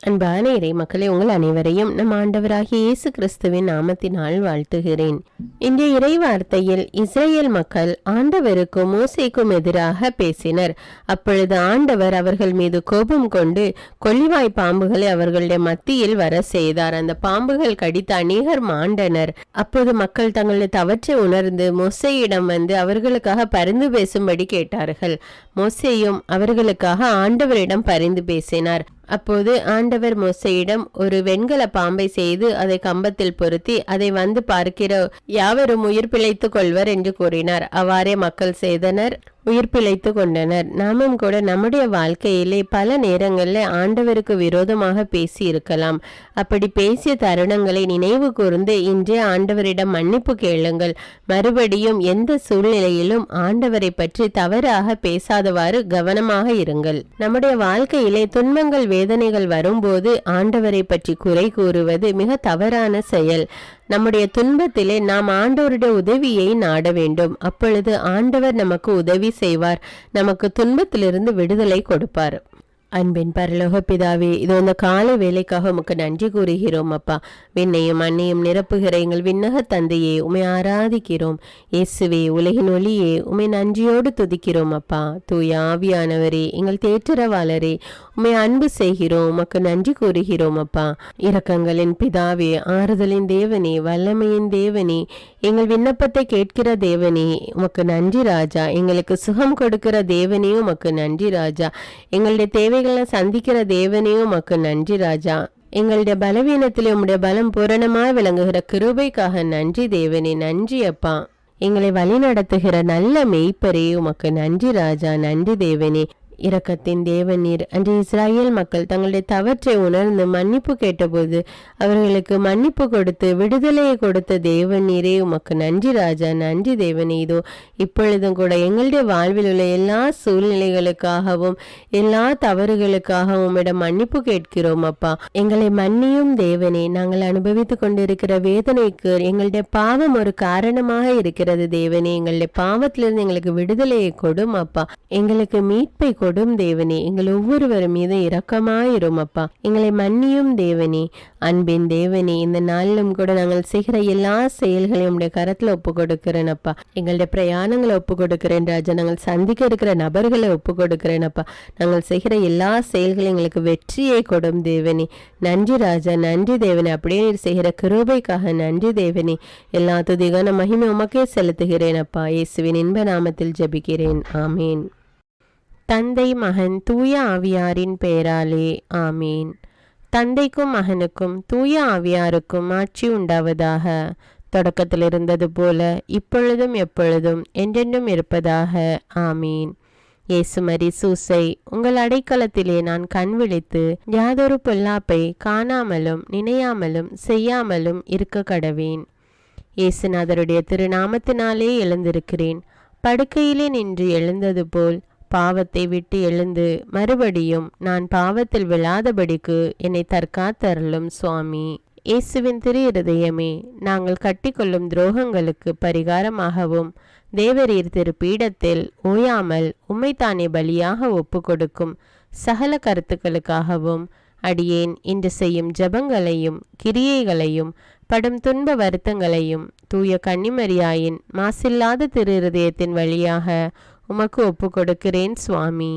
அன்பான இறை மக்களே, உங்கள் அனைவரையும் நம் ஆண்டவராகிய இயேசு கிறிஸ்துவின் நாமத்தினால் வாழ்த்துகிறேன். இன்றைய இறை வார்த்தையில் இஸ்ரேல் மக்கள் ஆண்டவருக்கும் மோசேக்கும் எதிராக பேசினர். அப்பொழுது ஆண்டவர் அவர்கள் மீது கோபம் கொண்டு கொள்ளிவாய் பாம்புகளை அவர்களுடைய மத்தியில் வர செய்தார். அந்த பாம்புகள் கடித்த அநேகர் மாண்டனர். அப்போது மக்கள் தங்களுடைய தவற்றை உணர்ந்து மோசேயிடம் வந்து அவர்களுக்காக பரிந்து பேசும்படி கேட்டார்கள். மோசேயும் அவர்களுக்காக ஆண்டவரிடம் பரிந்து பேசினார். அப்போது ஆண்டவர் மோசேயிடம் ஒரு வெண்கல பாம்பை செய்து அதை கம்பத்தில் பொருத்தி அதை வந்து பார்க்கிற யாவரும் உயிர் பிழைத்துக் கொள்வர் என்று கூறினார். அவ்வாறே மக்கள் செய்தனர், உயிர் பிழைத்து கொண்டனர். நாமும் கூட நம்முடைய வாழ்க்கையிலே பல நேரங்களில் ஆண்டவருக்கு விரோதமாக பேசி இருக்கலாம். அப்படி பேசிய தருணங்களை நினைவு கூர்ந்து இன்றே ஆண்டவரிடம் மன்னிப்பு கேளுங்கள். மறுபடியும் எந்த சூழ்நிலையிலும் ஆண்டவரை பற்றி தவறாக பேசாதவாறு கவனமாக இருங்கள். நம்முடைய வாழ்க்கையிலே துன்பங்கள் வேதனைகள் வரும்போது ஆண்டவரை பற்றி குறை கூறுவது மிக தவறான செயல். நம்முடைய துன்பத்திலே நாம் ஆண்டவருடைய உதவியை நாட வேண்டும். அப்பொழுது ஆண்டவர் நமக்கு உதவி செய்வார், நமக்கு துன்பத்திலிருந்து விடுதலை கொடுப்பார். அன்பின் பரலோக பிதாவே, இது அந்த காலை வேலைக்காக உமக்கு நன்றி கூறுகிறோம் அப்பா. விண்ணையும் மண்ணையும் நிரப்புகிற எங்கள் விண்ணக தந்தையே, உமை ஆராதிக்கிறோம். இயேசுவே, உலகின் ஒளியே, உமை நன்றியோடு துதிக்கிறோம் அப்பா. தூய ஆவியானவரே, எங்கள் தேற்றரவாளரே, உமை அன்பு செய்கிறோம், உமக்கு நன்றி கூறுகிறோம் அப்பா. இரக்கங்களின் பிதாவே, ஆறுதலின் தேவனே, வல்லமையின் தேவனே, எங்கள் விண்ணப்பத்தை கேட்கிற தேவனே, உமக்கு நன்றி ராஜா. எங்களுக்கு சுகம் கொடுக்கிற தேவனே, உமக்கு நன்றி ராஜா. எங்களுடைய தேவைகளை சந்திக்கிற தேவனையும் உமக்கு நன்றி ராஜா. எங்களுடைய பலவீனத்திலே உம்முடைய பலம் பூரணமாய் விளங்குகிற கிருபைக்காக நன்றி தேவனே, நன்றி அப்பா. எங்களை வழி நடத்துகிற நல்ல மெய்ப்பரே, உமக்கு நன்றி ராஜா, நன்றி தேவனே. இரக்கத்தின் தேவன் நீர். அன்று இஸ்ராயேல் மக்கள் தங்களுடைய தவற்றை உணர்ந்து மன்னிப்பு கேட்டபோது அவர்களுக்கு மன்னிப்பு கொடுத்து விடுதலையை கொடுத்த தேவன் நீரே, உமக்கு நன்றி ராஜா, நன்றி தேவனே. இதோ இப்பொழுதும் கூட எங்களுடைய வாழ்வில் உள்ள எல்லா சூழ்நிலைகளுக்காகவும் எல்லா தவறுகளுக்காகவும் உம்மிடம் மன்னிப்பு கேட்கிறோம் அப்பா. எங்களை மன்னியும் தேவனே. நாங்கள் அனுபவித்து கொண்டிருக்கிற வேதனைக்கு எங்களுடைய பாவம் ஒரு காரணமாக இருக்கிறது தேவனே. எங்களுடைய பாவத்திலிருந்து எங்களுக்கு விடுதலையை கொடும் அப்பா. எங்களுக்கு மீட்பை கொடும் தேவனே. எங்கள் ஒவ்வொருவரும் மீது இரக்கமாயிரும் அப்பா. எங்களை மன்னியும் தேவனே. அன்பின் தேவனே, இந்த நாளிலும் கூட நாங்கள் செய்கிற எல்லா செயல்களையும் உடைய கரத்துல ஒப்பு கொடுக்கிறேன் அப்பா. எங்களுடைய பிரயாணங்களை ஒப்பு கொடுக்கிறேன் ராஜா. நாங்கள் சந்திக்க இருக்கிற நபர்களை ஒப்பு கொடுக்கிறேன் அப்பா. நாங்கள் செய்கிற எல்லா செயல்களையும் எங்களுக்கு வெற்றியை கொடும் தேவனே. நன்றி ராஜா, நன்றி தேவனே. அப்படியே நீர் செய்கிற கிருபைக்காக நன்றி தேவனே. எல்லா துதிகான மகிமை உமக்கே செலுத்துகிறேன் அப்பா. இயேசுவின் இன்ப நாமத்தில் ஜெபிக்கிறேன், ஆமீன். தந்தை மகன் தூய ஆவியாரின் பெயராலே, ஆமீன். தந்தைக்கும் மகனுக்கும் தூய ஆவியாருக்கும் ஆட்சி உண்டாவதாக. தொடக்கத்தில் இருந்தது போல இப்பொழுதும் எப்பொழுதும் என்றென்றும் இருப்பதாக, ஆமீன். இயேசுமரி சூசை, உங்கள் அடைக்கலத்திலே நான் கண் விழித்து யாதொரு பொல்லாப்பை காணாமலும் நினையாமலும் செய்யாமலும் இருக்க கடவேன். இயேசுநாதருடைய திருநாமத்தினாலே எழுந்திருக்கிறேன். படுக்கையிலே நின்று எழுந்தது போல் பாவத்தை விட்டு எழுந்து மறுபடியும் நான் பாவத்தில் விழாதபடிக்கு என்னை தற்காத்தருளும் சுவாமி. இயேசுவின் திரு இருதயமே, நாங்கள் கட்டிக்கொள்ளும் துரோகங்களுக்கு பரிகாரமாகவும் தேவரீர் திரு பீடத்தில் ஓயாமல் உம்மைத்தானே பலியாக ஒப்பு கொடுக்கும் சகல கருத்துக்களுக்காகவும் அடியேன் இன்று செய்யும் ஜபங்களையும் கிரியைகளையும் படும் துன்ப வருத்தங்களையும் தூய கன்னிமரியாயின் மாசில்லாத திரு இருதயத்தின் வழியாக உமக்கு ஒப்பு கொடுக்கிறேன் சுவாமி.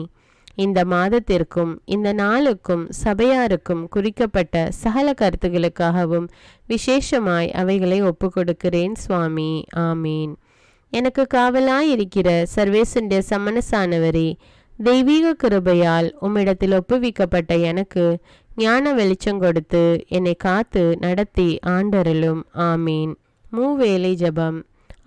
இந்த மாதத்திற்கும் இந்த நாளுக்கும் சபையாருக்கும் குறிக்கப்பட்ட சகல கருத்துகளுக்காகவும் விசேஷமாய் அவைகளை ஒப்பு கொடுக்கிறேன் சுவாமி, ஆமீன். எனக்கு காவலாயிருக்கிற சர்வேசுடைய சமனசானவரே, தெய்வீக கிருபையால் உம்மிடத்தில் ஒப்புவிக்கப்பட்ட எனக்கு ஞான வெளிச்சம் கொடுத்து என்னை காத்து நடத்தி ஆண்டருளும், ஆமீன். மூவேளை ஜபம்.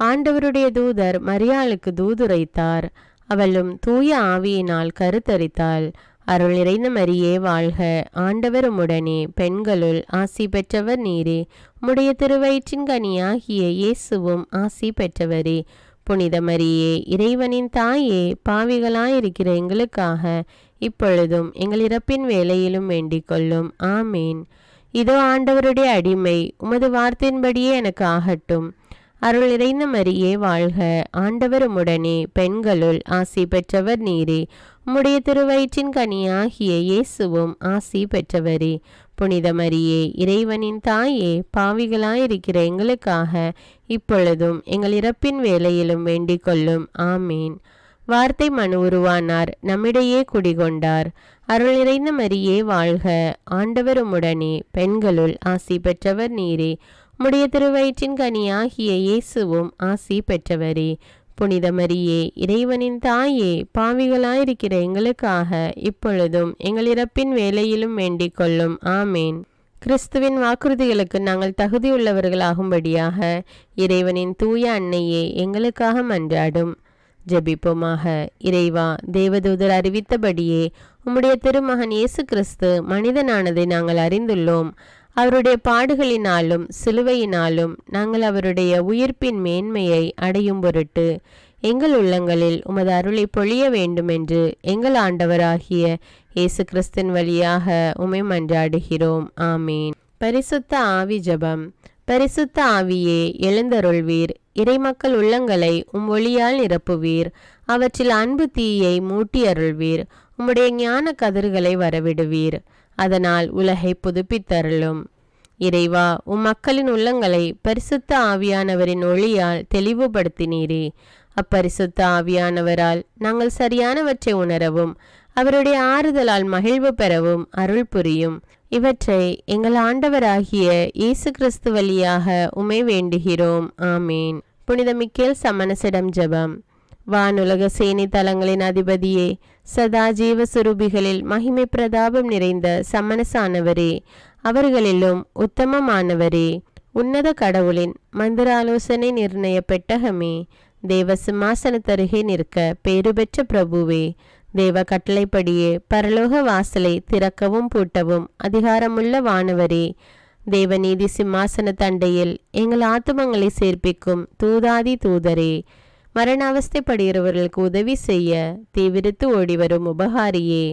ஆண்டவருடைய தூதர் மரியாளுக்கு தூதுரைத்தார். அவளும் தூய ஆவியினால் கருத்தரித்தாள். அருள் நிறைந்த மரியே வாழ்க, ஆண்டவர் உம்முடனே, பெண்களுள் ஆசி பெற்றவர் நீரே. உம்முடைய திருவயிற்றின் கனியாகிய இயேசுவும் ஆசி பெற்றவரே. புனித மரியே, இறைவனின் தாயே, பாவிகளாயிருக்கிற எங்களுக்காக இப்பொழுதும் எங்கள் இறப்பின் வேளையிலும் வேண்டிக் கொள்ளும், ஆமீன். இதோ ஆண்டவருடைய அடிமை, உமது வார்த்தையின்படியே எனக்கு ஆகட்டும். அருள் நிறைந்த மரியே வாழ்க, ஆண்டவர் உம்முடனே, பெண்களுள் ஆசி பெற்றவர் நீரே. உம்முடைய திருவயிற்றின் கனியாகிய இயேசுவும் ஆசி பெற்றவரே. புனித மரியே, இறைவனின் தாயே, பாவிகளாயிருக்கிற எங்களுக்காக இப்பொழுதும் எங்கள் இறப்பின் வேளையிலும் வேண்டிக் கொள்ளும். ஆமீன். வார்த்தை மனு உருவானார், நம்மிடையே குடிகொண்டார். அருள் நிறைந்த மரியே வாழ்க, ஆண்டவர் உம்முடனே, பெண்களுள் ஆசி பெற்றவர் நீரே. உம்முடைய திருவயிற்றின் கனியாகிய இயேசுவும் ஆசி பெற்றவரே. புனித மரியே, இறைவனின் தாயே, பாவிகளாயிருக்கிற எங்களுக்காக இப்பொழுதும் எங்கள் இறப்பின் வேளையிலும் வேண்டிக் கொள்ளும். ஆமேன். கிறிஸ்துவின் வாக்குறுதிகளுக்கு நாங்கள் தகுதியுள்ளவர்களாகும்படியாக இறைவனின் தூய அன்னையே எங்களுக்காக மன்றாடும். ஜெபிப்போமாக. இறைவா, தேவதூதர் அறிவித்தபடியே உம்முடைய திருமகன் இயேசு கிறிஸ்து மனிதனானதை நாங்கள் அறிந்துள்ளோம். அவருடைய பாடுகளினாலும் சிலுவையினாலும் நாங்கள் அவருடைய உயிர்ப்பின் மேன்மையை அடையும் பொருட்டு எங்கள் உள்ளங்களில் உமது அருளை பொழிய வேண்டுமென்று எங்கள் ஆண்டவராகிய இயேசு கிறிஸ்தின் வழியாக உம்மை மன்றாடுகிறோம். ஆமீன். பரிசுத்த ஆவி ஜெபம். பரிசுத்த ஆவியே, எழுந்தருள்வீர். இறைமக்கள் உள்ளங்களை உம் ஒளியால் நிரப்புவீர். அவற்றில் அன்பு தீயை மூட்டி அருள்வீர். உம்முடைய ஞான கதிர்களை வரவிடுவீர். அதனால் உலகை புதுப்பித்தருளும். இறைவா, உம் மக்களின் உள்ளங்களை பரிசுத்த ஆவியானவரின் ஒளியால் தெளிவுபடுத்தினீரே. அப்பரிசுத்த ஆவியானவரால் நாங்கள் சரியானவற்றை உணரவும் அவருடைய ஆறுதலால் மகிழ்வு பெறவும் அருள் புரியும். இவற்றை எங்கள் ஆண்டவராகிய இயேசு கிறிஸ்து வழியாக உம்மை வேண்டுகிறோம். ஆமீன். புனித மிக்கேல் சமணசிடம் ஜெபம். வானுலக சேனை தலங்களின் அதிபதியே, சதா ஜீவ சுரூபிகளில் மகிமை பிரதாபம் நிறைந்த சமணசானவரே, அவர்களிலும் உத்தமமானவரே, உன்னத கடவுளின் மந்திர ஆலோசனை நிர்ணய பெட்டகமே, தேவ சிம்மாசனத்தருகே நிற்க பேறு பெற்ற பிரபுவே, தேவ கட்டளைப்படியே பரலோக வாசலை திறக்கவும் பூட்டவும் அதிகாரமுள்ள வானவரே, தேவநீதி சிம்மாசன தண்டையில் எங்கள் ஆத்துமங்களை சேர்ப்பிக்கும் தூதாதி தூதரே, மரண அவஸ்தைப்படுகிறவர்களுக்கு உதவி செய்ய தீவிரித்து ஓடிவரும் உபகாரியே,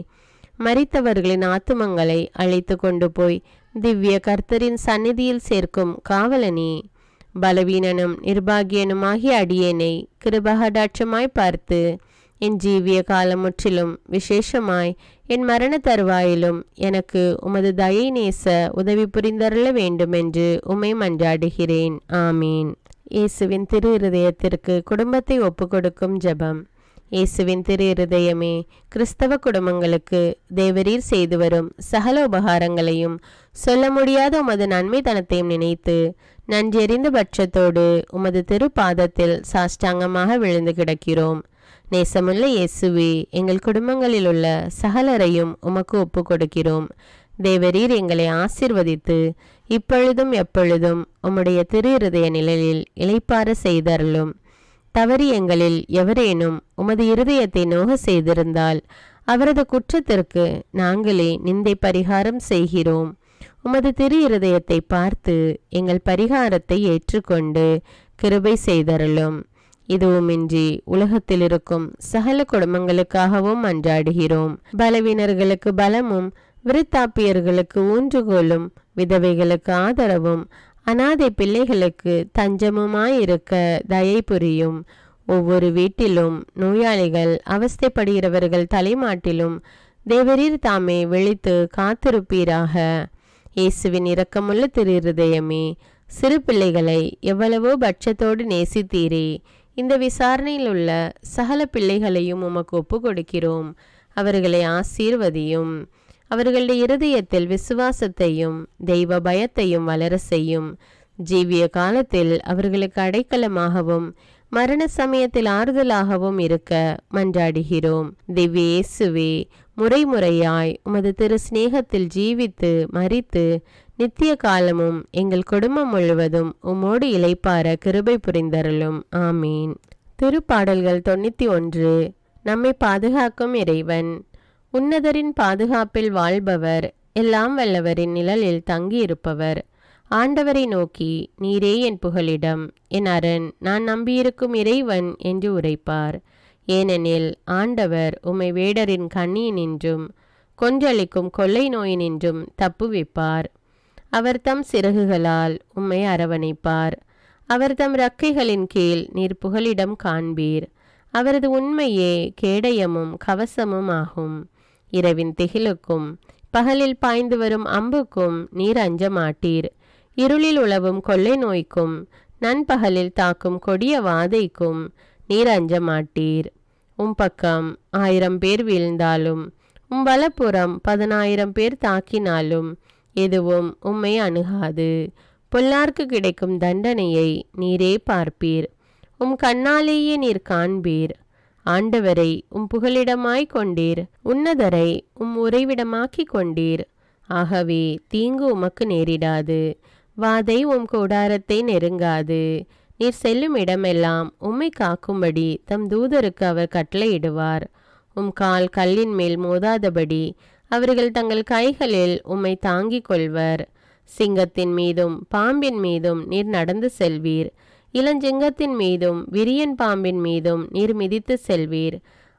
மரித்தவர்களின் ஆத்துமங்களை அழைத்து கொண்டு போய் திவ்ய கர்த்தரின் சந்நிதியில் சேர்க்கும் காவலனே, பலவீனனும் நிர்பாகியனுமாகிய அடியேனை கிருபகடாட்சமாய் பார்த்து என் ஜீவிய காலம் முற்றிலும் விசேஷமாய் என் மரண தருவாயிலும் எனக்கு உமது தயை நேச உதவி புரிந்தருள வேண்டுமென்று உம்மை மன்றாடுகிறேன். ஆமீன். இயேசுவின் திரு இருதயத்திற்கு குடும்பத்தை ஒப்புக்கொடுக்கும் ஜெபம். இயேசுவின் திரு இருதயமே, கிறிஸ்தவ குடும்பங்களுக்கு தேவரீர் செய்து வரும் சகல உபகாரங்களையும் சொல்ல முடியாத உமது நன்மைத்தனத்தையும் நினைத்து நன்றெறிந்த பட்சத்தோடு உமது திரு பாதத்தில் சாஷ்டாங்கமாக விழுந்து கிடக்கிறோம். நேசமுள்ள இயேசுவே, எங்கள் குடும்பங்களில் உள்ள சகலரையும் உமக்கு ஒப்பு கொடுக்கிறோம். தேவரீர் எங்களை ஆசீர்வதித்து இப்பொழுதும் எப்பொழுதும் உம்முடைய திரு இருதய நிழலில் இளைப்பாற செய்தருளும். தவறி எங்களில் எவரேனும் உமது இருதயத்தை நோக செய்திருந்தால் அவரது குற்றத்திற்கு நாங்களே நிந்தை பரிகாரம் செய்கிறோம். உமது திரு இருதயத்தை பார்த்து எங்கள் பரிகாரத்தை ஏற்றுக்கொண்டு கிருபை செய்தருளும். இதுவுமின்றி உலகத்தில் இருக்கும் சகல குடும்பங்களுக்காகவும் மன்றாடுகிறோம். பலவீனர்களுக்கு பலமும், விருத்தாப்பியர்களுக்கு ஊன்றுகோலும், விதவைகளுக்கு ஆதரவும், அனாதை பிள்ளைகளுக்கு தஞ்சமுமாயிருக்க தயை புரியும். ஒவ்வொரு வீட்டிலும் நோயாளிகள் அவஸ்தைப்படுகிறவர்கள் தலைமாட்டிலும் தேவரீர் தாமே விழித்து காத்திருப்பீராக. இயேசுவின் இரக்கமுள்ள திரு இருதயமே, சிறு பிள்ளைகளை எவ்வளவோ பட்சத்தோடு நேசித்தீரே. இந்த விசாரணையில் உள்ள சகல பிள்ளைகளையும் உமக்கு ஒப்பு கொடுக்கிறோம். அவர்களை ஆசீர்வதியும். அவர்களுடைய இருதயத்தில் விசுவாசத்தையும் தெய்வ பயத்தையும் வளர செய்யும். ஜீவிய காலத்தில் அவர்களுக்கு அடைக்கலமாகவும் மரண சமயத்தில் ஆறுதலாகவும் இருக்க மன்றாடுகிறோம். திவ்ய இயேசுவே, முறைமுறையாய் உமது திரு சிநேகத்தில் ஜீவித்து மரித்து நித்திய காலமும் எங்கள் குடும்பம் முழுவதும் உம்மோடு இளைப்பார கிருபை புரிந்தருளும். ஆமீன். திருப்பாடல்கள் 91. நம்மை பாதுகாக்கும் இறைவன். உன்னதரின் பாதுகாப்பில் வாழ்பவர், எல்லாம் வல்லவரின் நிழலில் தங்கியிருப்பவர். ஆண்டவரை நோக்கி, நீரே என் புகலிடம், என் அரண், நான் நம்பியிருக்கும் இறைவன் என்று உரைப்பார். ஏனெனில் ஆண்டவர் உம்மை வேடரின் கண்ணியினின்றும் கொன்றளிக்கும் கொள்ளை நோயினின்றும் தப்புவிப்பார். அவர் தம் சிறகுகளால் உம்மை அரவணைப்பார். அவர் தம் இறக்கைகளின் கீழ் நீர் புகலிடம் காண்பீர். அவரது உண்மையே கேடயமும் கவசமும் ஆகும். இரவின் திகிலுக்கும் பகலில் பாய்ந்து வரும் அம்புக்கும் நீர் அஞ்ச மாட்டீர். இருளில் உலவும் கொள்ளை நோய்க்கும் நண்பகலில் தாக்கும் கொடிய வாதைக்கும் நீர் அஞ்ச மாட்டீர். பக்கம் 1000 பேர் வீழ்ந்தாலும் வலப்புறம் 10,000 பேர் தாக்கினாலும் எதுவும் உம்மை அணுகாது. பொல்லார்க்கு கிடைக்கும் தண்டனையை நீரே பார்ப்பீர். கண்ணாலேயே நீர் காண்பீர். ஆண்டவரை புகலிடமாய் கொண்டீர். உன்னதரை உறைவிடமாக்கி கொண்டீர். ஆகவே தீங்கு உமக்கு நேரிடாது. வாதை கூடாரத்தை நெருங்காது. நீர் செல்லும் இடமெல்லாம் உம்மை காக்கும்படி தம் தூதருக்கு அவர் கட்டளையிடுவார். கால் கல்லின் மேல் மோதாதபடி அவர்கள் தங்கள் கைகளில் உம்மை தாங்கிக் கொள்வர். சிங்கத்தின் மீதும் பாம்பின் மீதும் நீர் நடந்து செல்வீர். இளஞ்சிங்கத்தின் மீதும் விரியன் பாம்பின் மீதும் நீர் மிதித்து செல்வீர்.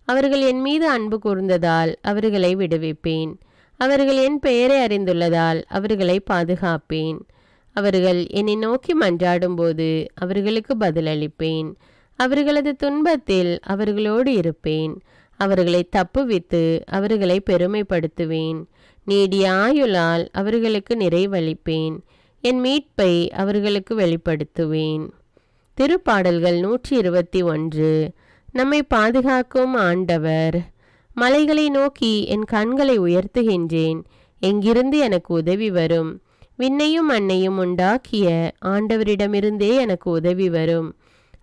அவர்கள் என் மீது அன்பு கூர்ந்ததால் அவர்களை விடுவிப்பேன். அவர்கள் என் பெயரை அறிந்துள்ளதால் அவர்களை பாதுகாப்பேன். அவர்கள் என்னை நோக்கி மன்றாடும் போது அவர்களுக்கு பதிலளிப்பேன். அவர்களது துன்பத்தில் அவர்களோடு இருப்பேன். அவர்களை தப்புவித்து அவர்களை பெருமைப்படுத்துவேன். நீடிய ஆயுளால் அவர்களுக்கு நிறைவளிப்பேன். என் மீட்பை அவர்களுக்கு வெளிப்படுத்துவேன். திருப்பாடல்கள் 121. நம்மை பாதுகாக்கும் ஆண்டவர். மலைகளை நோக்கி என் கண்களை உயர்த்துகின்றேன். எங்கிருந்து எனக்கு உதவி வரும்? விண்ணையும் மண்ணையும் உண்டாக்கிய ஆண்டவரிடமிருந்தே எனக்கு உதவி வரும்.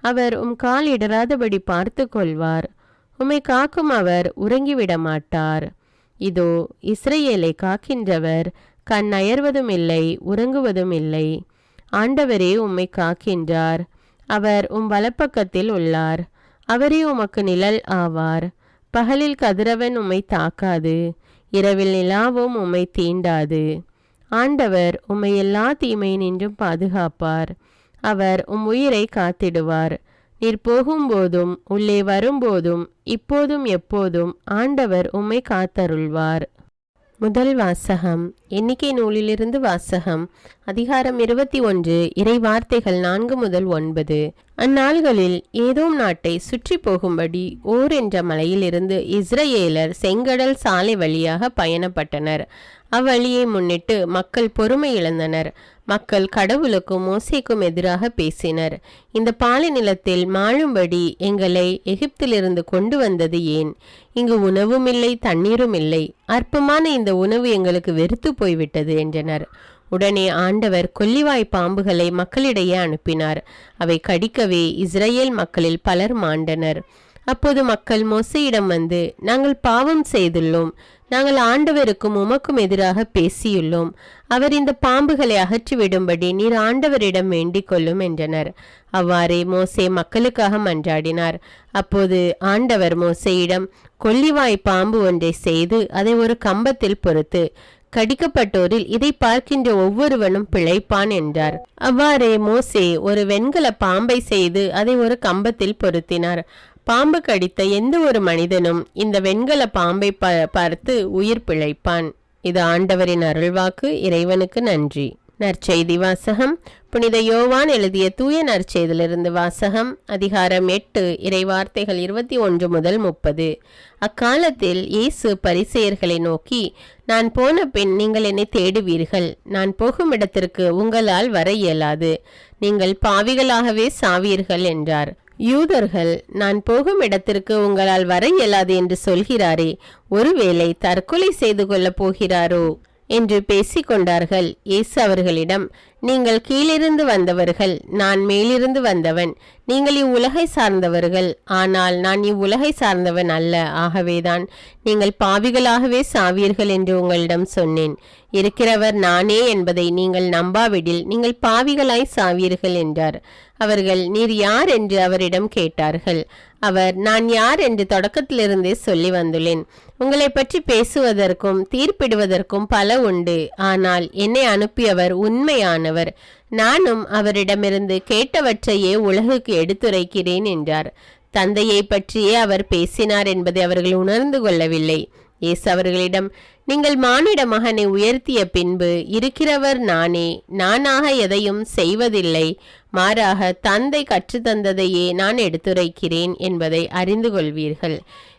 அவர் கால் இடராதபடி பார்த்து கொள்வார். உம்மை காக்கும் அவர் உறங்கிவிட மாட்டார். இதோ இஸ்ரவேலை காக்கின்றவர் கண் அயர்வதும் இல்லை, உறங்குவதும் இல்லை. ஆண்டவரே உம்மை காக்கின்றார். அவர் வலப்பக்கத்தில் உள்ளார். அவரே உமக்கு நிழல் ஆவார். பகலில் கதிரவன் உம்மை தாக்காது, இரவில் நிலாவும் உம்மை தீண்டாது. ஆண்டவர் உம்மை எல்லா தீமை நின்றும் பாதுகாப்பார். அவர் உயிரை காத்திடுவார். நீர் போகும்போதும் உள்ளே வரும்போதும் இப்போதும் எப்போதும் ஆண்டவர் உம்மை காத்தருள்வார். முதல் வாசகம். எண்ணிக்கை நூலிலிருந்து வாசகம். அதிகாரம் 21. இறை வார்த்தைகள் 4 முதல் 9. அந்நாள்களில் ஏதோம் நாட்டை சுற்றி போகும்படி ஓர் என்ற மலையிலிருந்து இஸ்ரவேலர் செங்கடல் சாலை வழியாக பயணப்பட்டனர். அவ்வழியை முன்னிட்டு மக்கள் பொறுமை இழந்தனர். மக்கள் கடவுளுக்கும் மோசேக்கும் எதிராக பேசினர். இந்த பாலை நிலத்தில் மாழும்படி எங்களை எகிப்திலிருந்து கொண்டு வந்தது ஏன்? இங்கு உணவும் இல்லை, தண்ணீரும் இல்லை. அற்பமான இந்த உணவு எங்களுக்கு வெறுத்து போய்விட்டது என்றனர். உடனே ஆண்டவர் கொல்லிவாய் பாம்புகளை மக்களிடையே அனுப்பினார். அவை கடிக்கவே இஸ்ரவேல் மக்களில் பலர் மாண்டனர். அப்போது மக்கள் மோசேயிடம் வந்து, நாங்கள் பாவம் செய்துள்ளோம். நாங்கள் ஆண்டவருக்கும் உமக்கும் எதிராக பேசியுள்ளோம். அவர் இந்த பாம்புகளை அகற்றிவிடும்படி நீர் ஆண்டவரிடம் வேண்டிக் கொள்ளும் என்றனர். அவ்வாறே மோசே மக்களுக்காக மன்றாடினார். அப்போது ஆண்டவர் மோசேயிடம், கொல்லிவாய் பாம்பு ஒன்றை செய்து அதை ஒரு கம்பத்தில் பொறுத்து கடிக்கப்பட்டோரில் இதை பார்க்கின்ற ஒவ்வொருவனும் பிழைப்பான் என்றார். அவ்வாறே மோசே ஒரு வெண்கல பாம்பை செய்து அதை ஒரு கம்பத்தில் பொருத்தினார். பாம்பு கடித்த எந்த ஒரு மனிதனும் இந்த வெண்கல பாம்பை பார்த்து உயிர் பிழைப்பான். இது ஆண்டவரின் அருள்வாக்கு. இறைவனுக்கு நன்றி. நற்செய்தி வாசகம். புனித யோவான் எழுதிய தூய நற்செய்தியிலிருந்து வாசகம். அதிகாரம் 8. இறைவார்த்தைகள் 21 முதல் 30. அக்காலத்தில் இயேசு பரிசேயர்களை நோக்கி, நான் போன பின் நீங்கள் என்னை தேடுவீர்கள். நான் போகும் இடத்திற்கு உங்களால் வர இயலாது. நீங்கள் பாவிகளாகவே சாவீர்கள் என்றார். யூதர்கள், நான் போகும் இடத்திற்கு உங்களால் வர இயலாது என்று சொல்கிறாரே, ஒருவேளை தற்கொலை செய்து கொள்ளப் போகிறாரோ என்று பேசிக்கொண்டார்கள். இயேசு அவர்களிடம், நீங்கள் கீழிருந்து வந்தவர்கள், நான் மேலிருந்து வந்தவன். நீங்கள் இவ்வுலகை சார்ந்தவர்கள், ஆனால் நான் இவ்வுலகை சார்ந்தவன் அல்ல. ஆகவேதான் நீங்கள் பாவிகளாகவே சாவீர்கள் என்று உங்களிடம் சொன்னேன். இருக்கிறவர் நானே என்பதை நீங்கள் நம்பாவிடில் நீங்கள் பாவிகளாய் சாவீர்கள் என்றார். அவர்கள், நீர் யார் என்று அவரிடம் கேட்டார்கள். அவர், நான் யார் என்று தொடக்கத்திலிருந்தே சொல்லி வந்துள்ளேன். உங்களை பற்றி பேசுவதற்கும் தீர்ப்பிடுவதற்கும் பல உண்டு. ஆனால் என்னை அனுப்பியவர் உண்மையானவர். நானும் அவரிடமிருந்து கேட்டவற்றையே உலகுக்கு எடுத்துரைக்கிறேன் என்றார். தந்தையை பற்றியே அவர் பேசினார் என்பதை அவர்கள் உணர்ந்து கொள்ளவில்லை. இயேசு அவர்களிடம், நீங்கள் மானிட மகனை உயர்த்திய பின்பு இருக்கிறவர் நானே, நானாக எதையும் செய்வதில்லை, மாறாக தந்தை கற்றுத்தந்ததையே நான் எடுத்துரைக்கிறேன் என்பதை அறிந்து கொள்வீர்கள்.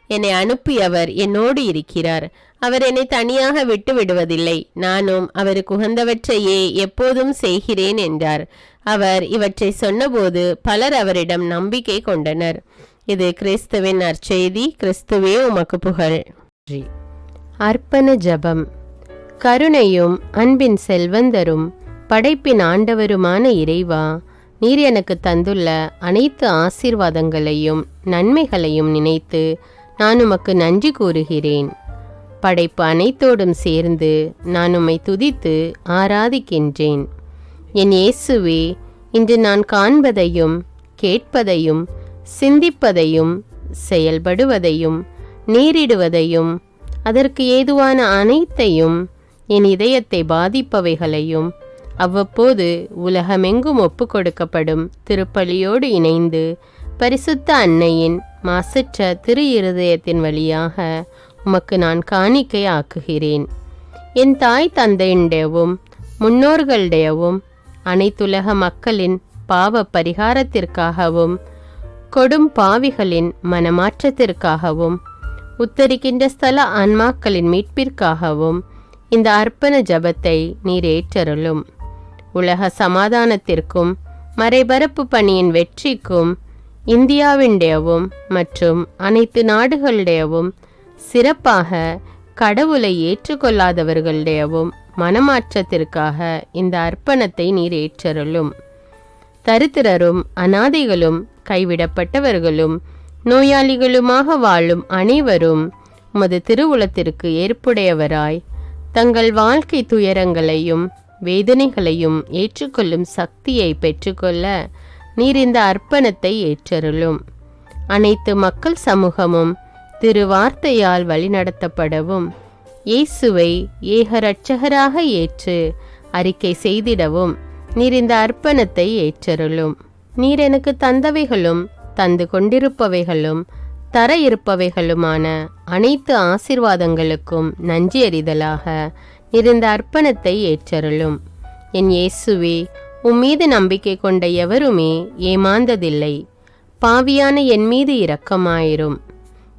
என்னை அனுப்பியவர் என்னோடு இருக்கிறார். அவர் என்னை தனியாக விட்டு விடுவதில்லை. நானும் அவருக்கு உகந்தவற்றையே எப்போதும் செய்கிறேன் என்றார். அவர் இவற்றை சொன்னபோது பலர் அவரிடம் நம்பிக்கை கொண்டனர். இது கிறிஸ்துவின் நற்செய்தி. கிறிஸ்துவே உமக்கு புகழ். அர்ப்பண ஜெபம். கருணையும் அன்பின் செல்வந்தரும் படைப்பின் ஆண்டவருமான இறைவா, நீர் எனக்கு தந்துள்ள அனைத்து ஆசீர்வாதங்களையும் நன்மைகளையும் நினைத்து நான் உமக்கு நன்றி கூறுகிறேன். படைப்பு அனைத்தோடும் சேர்ந்து நான் உம்மை துதித்து ஆராதிக்கின்றேன். என் இயேசுவே, இன்று நான் காண்பதையும் கேட்பதையும் சிந்திப்பதையும் செயல்படுவதையும் நேரிடுவதையும் அதற்கு ஏதுவான அனைத்தையும் என் இதயத்தை பாதிப்பவைகளையும் அவ்வப்போது உலகமெங்கும் ஒப்பு கொடுக்கப்படும் திருப்பலியோடு இணைந்து பரிசுத்த அன்னையின் மாசற்ற திரு இருதயத்தின் வழியாக உமக்கு நான் காணிக்கை ஆக்குகிறேன். என் தாய் தந்தையுடையவும் முன்னோர்களுடையவும் அனைத்துலக மக்களின் பாவ பரிகாரத்திற்காகவும் கொடும் பாவிகளின் மனமாற்றத்திற்காகவும் உத்தரிக்கின்ற ஸ்தல ஆன்மாக்களின் மீட்பிற்காகவும் இந்த அர்ப்பண ஜபத்தை நீர் ஏற்றருளும். உலக சமாதானத்திற்கும் மறைபரப்பு பணியின் வெற்றிக்கும் இந்தியாவின்டையவும் மற்றும் அனைத்து நாடுகளுடையவும் சிறப்பாக கடவுளை ஏற்றுக்கொள்ளாதவர்களுடையவும் மனமாற்றத்திற்காக இந்த அர்ப்பணத்தை நீர் ஏற்றருளும். தரித்திரரும் அனாதைகளும் கைவிடப்பட்டவர்களும் நோயாளிகளுமாக வாழும் அனைவரும் உமது திருவுளத்திற்கு ஏற்புடையவராய் தங்கள் வாழ்க்கை துயரங்களையும் வேதனைகளையும் ஏற்றுக்கொள்ளும் சக்தியை பெற்றுக்கொள்ள நீர் இந்த அர்ப்பணத்தை ஏற்றருளும். அனைத்து மக்கள் சமூகமும் திருவார்த்தையால் வழிநடத்தப்படவும் இயேசுவை ஏக இரட்சகராக ஏற்று அறிக்கை செய்திடவும் நீர் இந்த அர்ப்பணத்தை ஏற்றருளும். நீர் எனக்கு தந்தவைகளும் தந்து கொண்டிருப்பவைகளும் தர இருப்பவைகளுமான அனைத்து ஆசீர்வாதங்களுக்கும் நன்றி அறிதலாக நீர் இந்த அர்ப்பணத்தை ஏற்றருளும். என் இயேசுவே, உம்மீது நம்பிக்கை கொண்ட எவருமே ஏமாந்ததில்லை. பாவியான என் மீது இரக்கமாயிரும்.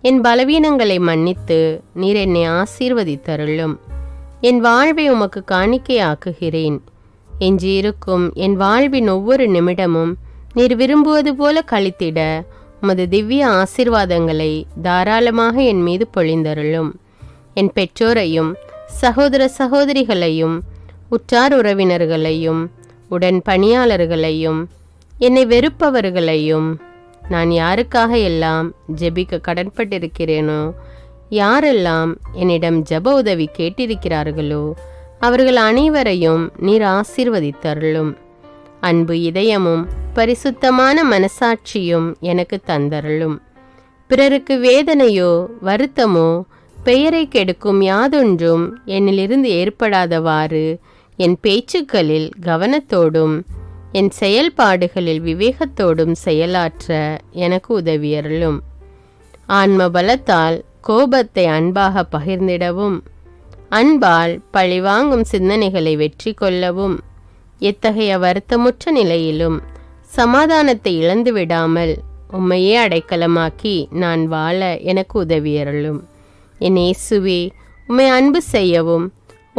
என் பலவீனங்களை மன்னித்து நீர் என்னை ஆசீர்வதித்தருளும். என் வாழ்வை உமக்கு காணிக்கையாக்குகிறேன். எஞ்சியிருக்கும் என் வாழ்வின் ஒவ்வொரு நிமிடமும் நீர் விரும்புவது போல கழித்திட உமது திவ்ய ஆசீர்வாதங்களை தாராளமாக என் மீது பொழிந்தருளும். என் பெற்றோரையும் சகோதர சகோதரிகளையும் உற்றார் உறவினர்களையும் உடன் பணியாளர்களையும் என்னை வெறுப்பவர்களையும் நான் யாருக்காக எல்லாம் ஜெபிக்க கடன்பட்டிருக்கிறேனோ, யாரெல்லாம் என்னிடம் ஜெப உதவி கேட்டிருக்கிறார்களோ அவர்கள் அனைவரையும் நீர் ஆசீர்வதித்தருளும். அன்பு இதயமும் பரிசுத்தமான மனசாட்சியும் எனக்கு தந்தருளும். பிறருக்கு வேதனையோ வருத்தமோ பெயரை கெடுக்கும் யாதொன்றும் என்னிலிருந்து ஏற்படாதவாறு என் பேச்சுக்களில் கவனத்தோடும் என் செயல்பாடுகளில் விவேகத்தோடும் செயலாற்ற எனக்கு உதவியருளும். ஆன்ம பலத்தால் கோபத்தை அன்பாக பகிர்ந்திடவும் அன்பால் பழிவாங்கும் சிந்தனைகளை வெற்றி கொள்ளவும் எத்தகைய வருத்தமுற்ற நிலையிலும் சமாதானத்தை இழந்து விடாமல் உம்மையே அடைக்கலமாக்கி நான் வாழ எனக்கு உதவியருளும். என் இயேசுவே, உம்மை அன்பு செய்யவும்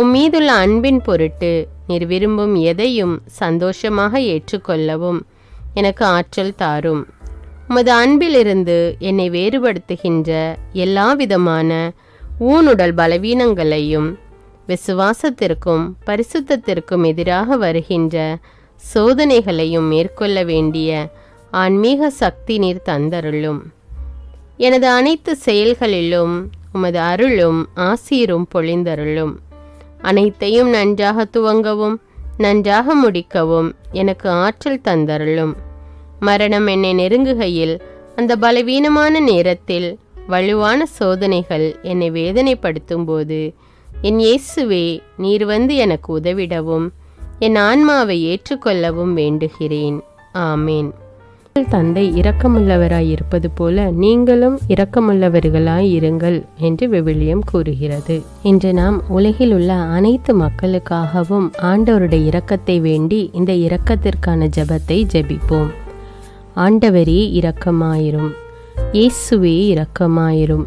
உம்மீதுள்ள அன்பின் பொருட்டு நீர் விரும்பும் எதையும் சந்தோஷமாக ஏற்றுக்கொள்ளவும் எனக்கு ஆற்றல் தாரும். உமது அன்பிலிருந்து என்னை வேறுபடுத்துகின்ற எல்லா விதமான ஊனுடல் பலவீனங்களையும் விசுவாசத்திற்கும் பரிசுத்தத்திற்கும் எதிராக வருகின்ற சோதனைகளையும் மேற்கொள்ள வேண்டிய ஆன்மீக சக்தி நீர் தந்தருளும். எனது அனைத்து செயல்களிலும் உமது அருளும் ஆசீரும் பொழிந்தருளும். அனைத்தையும் நன்றாக துவங்கவும் நன்றாக முடிக்கவும் எனக்கு ஆற்றல் தந்தருளும். மரணம் என்னை நெருங்குகையில் அந்த பலவீனமான நேரத்தில் வலுவான சோதனைகள் என்னை வேதனைப்படுத்தும் போது என் இயேசுவே, நீர் வந்து எனக்கு உதவிடவும் என் ஆன்மாவை ஏற்றுக்கொள்ளவும் வேண்டுகிறேன். ஆமேன். தந்தை இரக்கமுள்ளவராய் இருப்பது போல நீங்களும் இரக்கமுள்ளவர்களாய் இருங்கள் என்று விவிலியம் கூறுகிறது. இன்று நாம் உலகில் உள்ள அனைத்து மக்களுக்காகவும் ஆண்டவருடைய இரக்கத்தை வேண்டி இந்த இரக்கத்திற்கான ஜெபத்தை ஜெபிப்போம். ஆண்டவரே இரக்கமாயிரும், இயேசுவே இரக்கமாயிரும்,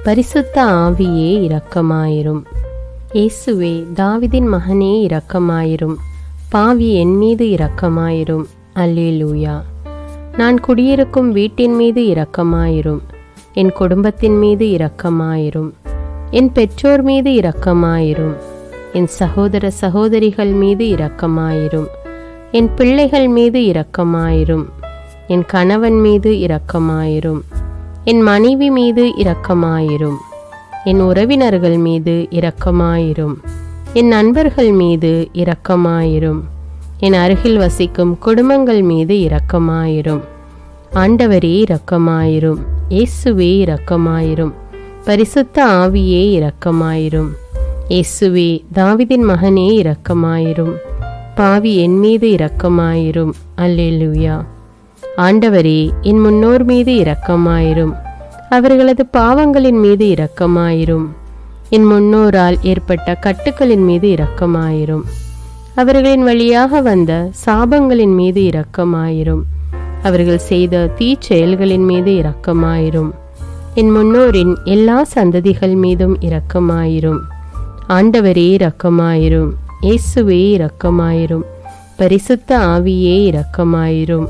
பரிசுத்த ஆவியே இரக்கமாயிரும். இயேசுவே தாவீதின் மகனே இரக்கமாயிரும், பாவி என் மீது இரக்கமாயிரும். அல்லேலூயா. நான் குடியிருக்கும் வீட்டின் மீது இரக்கமாயிரும், என் குடும்பத்தின் மீது இரக்கமாயிரும், என் பெற்றோர் மீது இரக்கமாயிரும், என் சகோதர சகோதரிகள் மீது இரக்கமாயிரும், என் பிள்ளைகள் மீது இரக்கமாயிரும், என் கணவன் மீது இரக்கமாயிரும், என் மனைவி மீது இரக்கமாயிரும், என் உறவினர்கள் மீது இரக்கமாயிரும், என் நண்பர்கள் மீது இரக்கமாயிரும், என் அருகில் வசிக்கும் குடும்பங்கள் மீது இரக்கமாயிரும். ஆண்டவரே இரக்கமாயிரும், இயேசுவே இரக்கமாயிரும், பரிசுத்த ஆவியே இரக்கமாயிரும். இயேசுவே தாவீதின் மகனே இரக்கமாயிரும், பாவி என் மீது இரக்கமாயிரும். அல்லேலூயா. ஆண்டவரே என் முன்னோர் மீது இரக்கமாயிரும், அவர்களது பாவங்களின் மீது இரக்கமாயிரும். என் முன்னோரால் ஏற்பட்ட கட்டுக்களின் மீது இரக்கமாயிரும், அவர்களின் வழியாக வந்த சாபங்களின் மீது இரக்கமாயிரும், அவர்கள் செய்த தீச்செயல்களின் மீது இரக்கமாயிரும். என் முன்னோரின் எல்லா சந்ததிகள் மீதும் இரக்கமாயிரும். ஆண்டவரே இரக்கமாயிரும், இயேசுவே இரக்கமாயிரும், பரிசுத்த ஆவியே இரக்கமாயிரும்.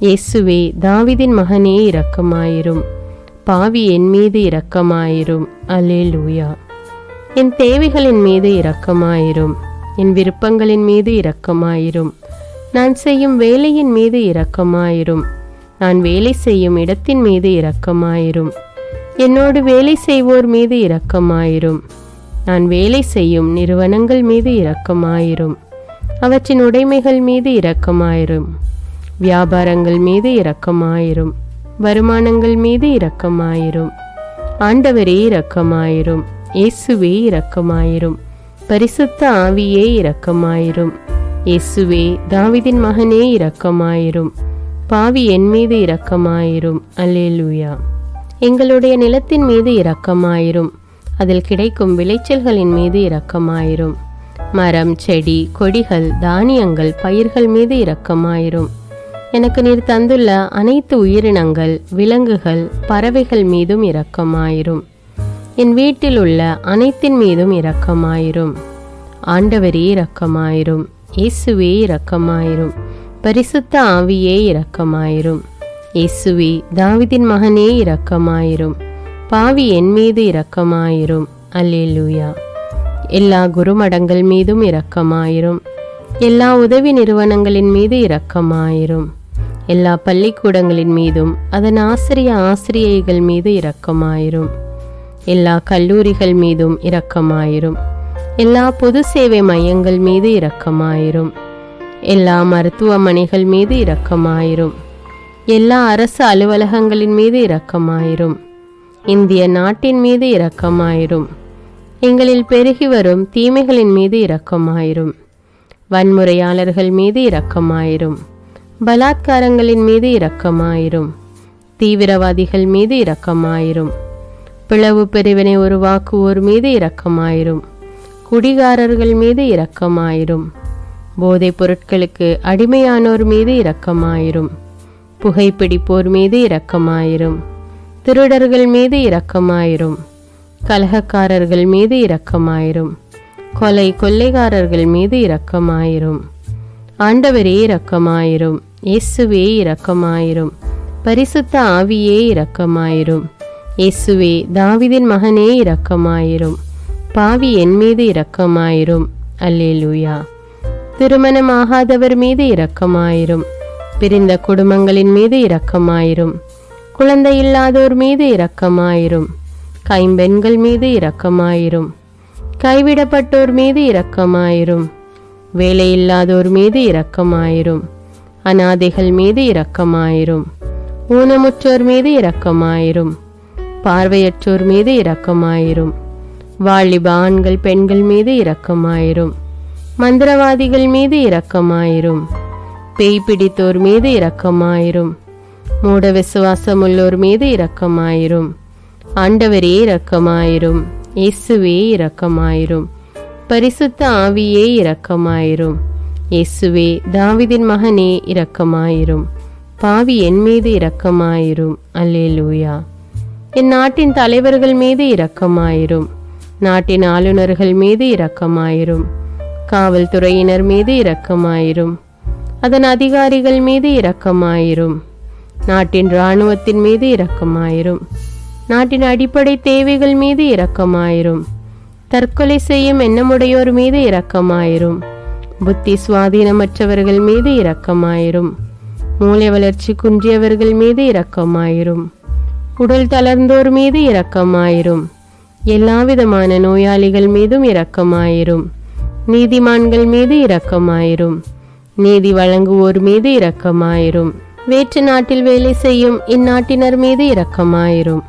இயேசுவே தாவீதின் மகனே இரக்கமாயிரும், பாவி என் மீது இரக்கமாயிரும். அல்லேலூயா. என் தேவைகளின் மீது இரக்கமாயிரும், என் விருப்பங்களின் மீது இரக்கமாயிரும், நான் செய்யும் வேலையின் மீது இரக்கமாயிரும், நான் வேலை செய்யும் இடத்தின் மீது இரக்கமாயிரும், என்னோடு வேலை செய்வோர் மீது இரக்கமாயிரும், நான் வேலை செய்யும் நிறுவனங்கள் மீது இரக்கமாயிரும், அவற்றின் உடைமைகள் மீது இரக்கமாயிரும், வியாபாரங்கள் மீது இரக்கமாயிரும், வருமானங்கள் மீது இரக்கமாயிரும். ஆண்டவரே இரக்கமாயிரும், இயேசுவே இரக்கமாயிரும், பரிசுத்த ஆவியே இரக்கமாயிரும். இயேசுவே தாவீதின் மகனே இரக்கமாயிரும், பாவி என் மீது இரக்கமாயிரும். அல்லேலூயா. எங்களுடைய நிலத்தின் மீது இரக்கமாயிரும், அதில் கிடைக்கும் விளைச்சல்களின் மீது இரக்கமாயிரும். மரம், செடி, கொடிகள், தானியங்கள், பயிர்கள் மீது இரக்கமாயிரும். எனக்கு நீர் தந்துள்ள அனைத்து உயிரினங்கள், விலங்குகள், பறவைகள் மீதும் இரக்கமாயிரும். என் வீட்டில் உள்ள அனைத்தின் மீதும் இரக்கமாயிரும். ஆண்டவரே இரக்கமாயிரும், இயேசுவே இரக்கமாயிரும், பரிசுத்த ஆவியே இரக்கமாயிரும். இயேசுவே தாவீதின் மகனே இரக்கமாயிரும், பாவி என் மீது இரக்கமாயிரும். அல்லேலூயா. எல்லா குருமடங்கள் மீதும் இரக்கமாயிரும், எல்லா உதவி நிறுவனங்களின் மீது இரக்கமாயிரும், எல்லா பள்ளிக்கூடங்களின் மீதும் அதன் ஆசிரியைகள் மீது இரக்கமாயிரும், எல்லா கல்லூரிகள் மீதும் இரக்கமாயிரும், எல்லா பொது சேவை மையங்கள் மீது இரக்கமாயிரும், எல்லா மருத்துவமனைகள் மீது இரக்கமாயிரும், எல்லா அரசு அலுவலகங்களின் மீது இரக்கமாயிரும், இந்திய நாட்டின் மீது இரக்கமாயிரும், எங்களில் பெருகி வரும் தீமைகளின் மீது இரக்கமாயிரும், வன்முறையாளர்கள் மீது இரக்கமாயிரும், பலாத்காரங்களின் மீது இரக்கமாயிரும், தீவிரவாதிகள் மீது இரக்கமாயிரும், பிளவு பிரிவினை உருவாக்குவோர் மீது இரக்கமாயிரும், குடிகாரர்கள் மீது இரக்கமாயிரும், போதைப் பொருட்களுக்கு அடிமையானோர் மீது இரக்கமாயிரும், புகைப்பிடிப்போர் மீது இரக்கமாயிரும், திருடர்கள் மீது இரக்கமாயிரும், கலகக்காரர்கள் மீது இரக்கமாயிரும், கொள்ளைக்காரர்கள் மீது இரக்கமாயிரும். ஆண்டவரே இரக்கமாயிரும், இயேசுவே இரக்கமாயிரும், பரிசுத்த ஆவியே இரக்கமாயிரும். இயேசுவே தாவீதின் மகனே இரக்கமாயிரும், பாவி என் மீது இரக்கமாயிரும். அல்லேலூயா. திருமணமாகாதவர் மீது இரக்கமாயிரும், பிரிந்த குடும்பங்களின் மீது இரக்கமாயிரும், குழந்தை இல்லாதோர் மீது இரக்கமாயிரும், கைம்பெண்கள் மீது இரக்கமாயிரும், கைவிடப்பட்டோர் மீது இரக்கமாயிரும், வேலையில்லாதோர் மீது இரக்கமாயிரும், அநாதைகள் மீது இரக்கமாயிரும், ஊனமுற்றோர் மீது இரக்கமாயிரும், பார்வையற்றோர் மீது இரக்கமாயிரும், வாலிப ஆண்கள் பெண்கள் மீது இரக்கமாயிரும், மந்திரவாதிகள் மீது இரக்கமாயிரும், பேய் பிடித்தோர் மீது இரக்கமாயிரும், மூட விசுவாசம் உள்ளோர் மீது இரக்கமாயிரும். ஆண்டவரே இரக்கமாயிரும். இயேசுவே இரக்கமாயிரும். பரிசுத்த ஆவியே இரக்கமாயிரும். இயேசுவே தாவீதின் மகனே இரக்கமாயிரும். பாவி என் மீது இரக்கமாயிரும். அல்லேலூயா. என் நாட்டின் தலைவர்கள் மீது இரக்கமாயிரும். நாட்டின் ஆளுநர்கள் மீது இரக்கமாயிரும். காவல்துறையினர் மீது இரக்கமாயிரும். அதன் அதிகாரிகள் மீது இரக்கமாயிரும். நாட்டின் இராணுவத்தின் மீது இரக்கமாயிரும். நாட்டின் அடிப்படை தேவைகள் மீது இரக்கமாயிரும். தற்கொலை செய்யும் எண்ணமுடையோர் மீது இரக்கமாயிரும். புத்தி சுவாதீனமற்றவர்கள் மீது இரக்கமாயிரும். மூளை வளர்ச்சி குன்றியவர்கள் மீது இரக்கமாயிரும். உடல் தளர்ந்தோர் மீது இரக்கமாயிரும். எல்லாவிதமான நோயாளிகள் மீதும் இரக்கமாயிரும். நீதிமான்கள் மீது இரக்கமாயிரும். நீதி வழங்குவோர் மீது இரக்கமாயிரும். வேற்று நாட்டில் வேலை செய்யும் இந்நாட்டினர் மீது இரக்கமாயிரும்.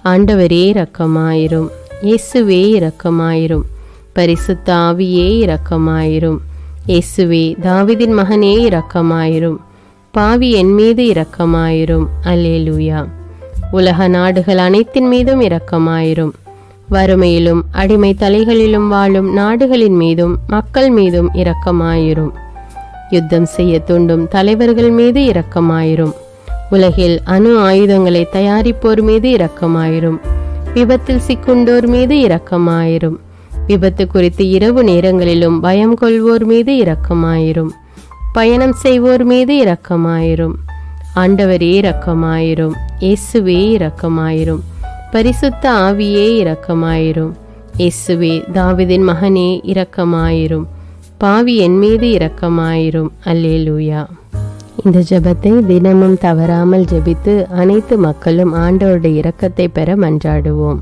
ஆண்டவரே இரக்கமாயிரும். இயேசுவே இரக்கமாயிரும். பரிசுத்த ஆவியே இரக்கமாயிரும். இயேசுவே தாவீதின் மகனே இரக்கமாயிரும். பாவி என் மீது இரக்கமாயிரும். அல்லேலூயா. உலக நாடுகள் அனைத்தின் மீதும் இரக்கமாயிரும். வறுமையிலும் அடிமை தலைகளிலும் வாழும் நாடுகளின் மீதும் மக்கள் மீதும் இரக்கமாயிரும். யுத்தம் செய்ய தூண்டும் தலைவர்கள் மீது இரக்கமாயிரும். உலகில் அணு ஆயுதங்களை தயாரிப்போர் மீது இரக்கமாயிரும். விபத்தில் சிக்குண்டோர் மீது இரக்கமாயிரும். விபத்து குறித்து இரவு நேரங்களிலும் பயம் கொள்வோர் மீது இரக்கமாயிரும். பயணம் செய்வோர் மீது இரக்கமாயிரும். ஆண்டவரே இரக்கமாயிரும். இயேசுவே இரக்கமாயிரும். பரிசுத்த ஆவியே இரக்கமாயிரும். இயேசுவே தாவீதின் மகனே இரக்கமாயிரும். பாவி என் மீது இரக்கமாயிரும். அல்லேலூயா. இந்த ஜெபத்தை தினமும் தவறாமல் ஜெபித்து அனைத்து மக்களும் ஆண்டவருடைய இரக்கத்தை பெற மன்றாடுவோம்.